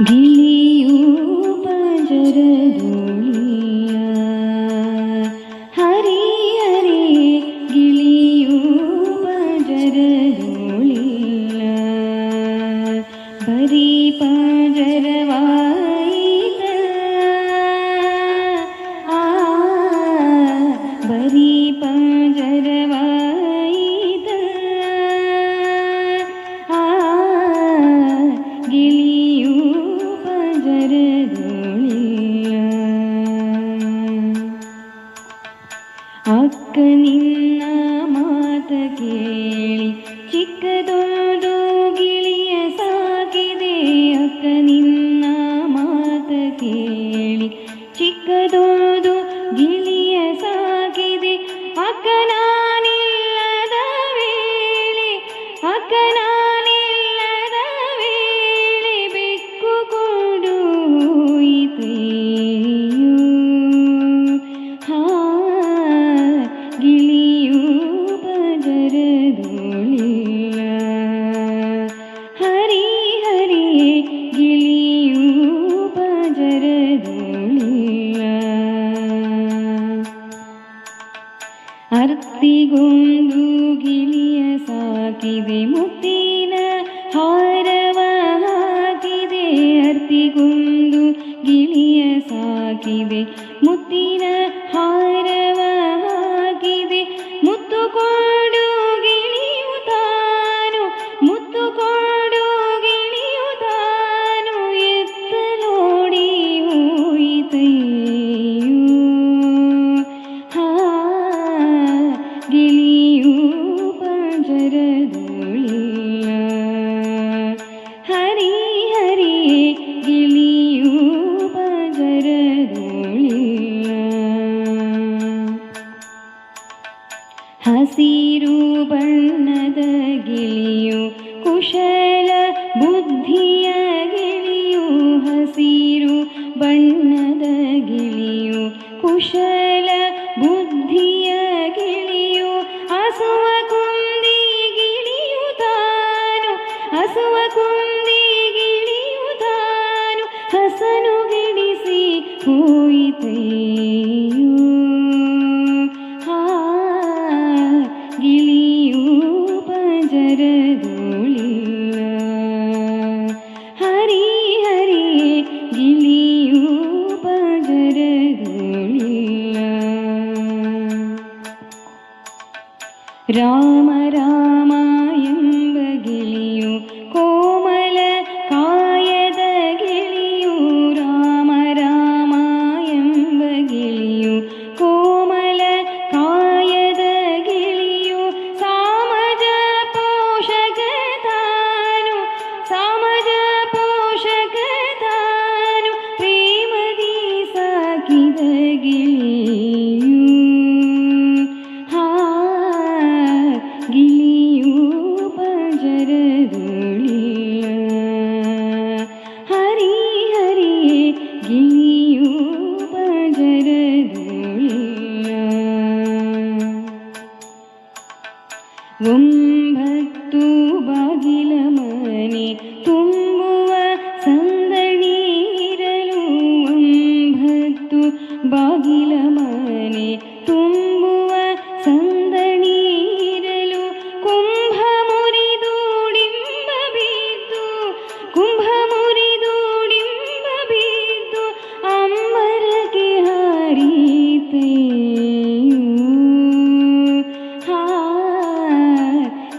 ಗಿಳಿಯೂ ಪಂಜರದೊಳಿಯ ಹರಿ ಹರಿ ಗಿಳಿಯೂ ಪಂಜರದೊಳಿಯ ಬರೀ ಪಂಜರವಾಯಿತ ಬರೀ ಪಂಜರವಾಯಿತ ಗಿಳಿಯೂ ಅಕ್ಕ ನಿನ್ನ ಮಾತ ಕೇಳಿ ಚಿಕ್ಕದೊಂದು ಗಿಳಿಯ ಸಾಕಿದೆ. ಅಕ್ಕ ನಿನ್ನ ಮಾತ ಕೇಳಿ ಚಿಕ್ಕದೊಂದು ಗಿಳಿಯ ಸಾಕಿದೆ. ಅಕ್ಕ ನಾನಿಲ್ಲದ ವೇಳೆ ಅಕ್ಕ ನಾನಿಲ್ಲದ ವೇಳೆ ಬೆಕ್ಕುಕೊಂಡು ಹೋಯಿತೆಯೋ. ಗಿಳಿಯೂ ಪಂಜರದೊಳಿಯ ಹರಿ ಹರಿ ಗಿಳಿಯೂ ಪಂಜರದೊಳಿಯ ಅರ್ತಿಗೊಂದು ಗಿಳಿಯ ಸಾಕಿದೆ ಮುತ್ತಿನ ಹಾರವ ಹಾಕಿದೆ. ಅರ್ತಿಗೊಂದು ಗಿಳಿಯ ಸಾಕಿದೆ ಮುತ್ತಿನ ಹಾರವ ಹಾಕಿದೆ. ಮುತ್ತುಕೊಂಡು ಗಿಳಿಯು ತಾನು ಮುತ್ತುಕೊಂಡು ಗಿಳಿಯು ತಾನು ಎತ್ತಲೋಡಿ ಹೋಯಿತೆಯೋ. ಗಿಳಿಯೂ ಪಂಜರದೊಳಿಯ ಹರಿ ಹರಿ ಗಿಳಿಯೂ ಪಂಜರದೊಳಿಯ ಹಸಿರು ಬಣ್ಣದ ಗಿಳಿಯು ಕುಶಲ ಬುದ್ಧಿಯ ಗಿಳಿಯು. ಹಸಿರು ಬಣ್ಣದ ಗಿಳಿಯು ಕುಶಲ ಬುದ್ಧಿಯ ಗಿಳಿಯು. ಹಸುವ ಕುಂದಿ ಗಿಳಿಯು ತಾನು ಹಸುವ ಕುಂದಿ ಗಿಳಿಯು ತಾನು ಹಸನು ಗಿಡಿಸಿ ಹೋಯಿತೆಯೋ. ಗಿಳಿಯೂ ಪಂಜರದೊಳಿಯ ಹರಿ ಹರಿ ಗಿಳಿಯೂ ಪಂಜರದೊಳಿಯ ರಾಮ ರಾಮ ಎಂಬ ಗಿಳಿಯು ಕೋಮಲ ಕಾಯದ ಗಿಳಿಯು. ರಾಮ ರಾಮ ಎಂಬ ಗಿಳಿಯು ಕೋಮಲ ಕಾಯದ ಗಿಳಿಯು. ಸಾಮಜ ಪೋಷಕ ತಾನು ಸಾಮಜ ಪೋಷಕ ತಾನು ಪ್ರೇಮದಿ ಸಾಕಿದ ಗಿಳಿಯು. ಗಿಳಿಯೂ ಪಂಜರದೊಳಿಯ ಹರಿ ಹರಿ ಗಿಳಿಯೂ ಪಂಜರದೊಳಿಯ 9 ಬಾಗಿಲ ಮನೆ ತುಂಬುವ ಸಂದಣಿರಲು. 9 ಬಾಗಿಲ ಮನೆ ತುಂಬುವ ಸಂದಣಿರಲು. ಕುಂಭ ಮುರಿದು ಡಿಂಬ ಬಿದ್ದು ಕುಂಭ ಮುರಿದು ಡಿಂಬ ಬಿದ್ದು ಅಂಬರಕ್ಕೆ ಹಾರಿತೆಯೋ.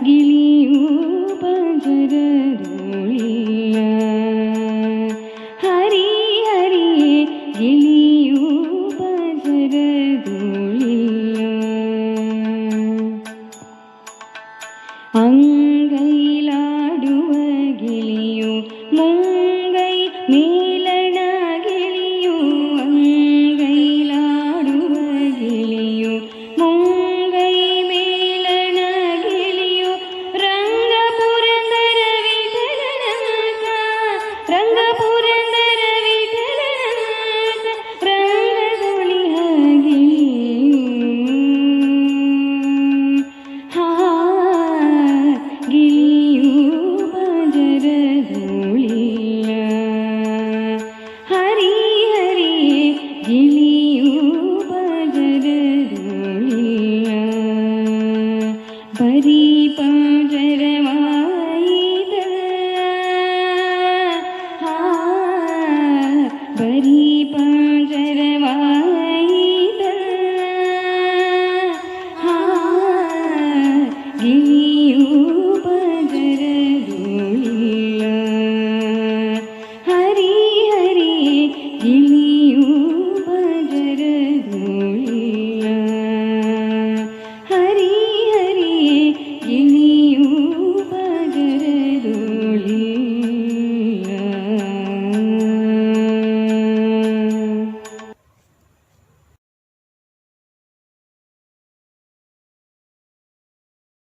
ಗಿಳಿಯೂ ಪಂಜರದೊಳಿಯ ಹರಿ ಹರಿ ಗಿಳಿಯೂ ಪಂಜರದೊಳಿಯ ಅಂಗೈಲಾಡುವ ಗಿಳಿಯು ಮುಂಗೈ ಮೇಲಣ ಗಿಳಿಯು. ಅಂಗೈಲಾಡುವ ಗಿಳಿಯು ಮುಂಗೈ ಮೇಲಣ ಗಿಳಿಯು. ರಂಗಪುರಂದರ ವಿಠಲನಾಥ ರಂಗಪುರಂದರ ವಿಠಲನಾಥ ರಂಗದೊಳಿಹ ಗಿಳಿಯು. ಪರಿಪಾಲಿಸು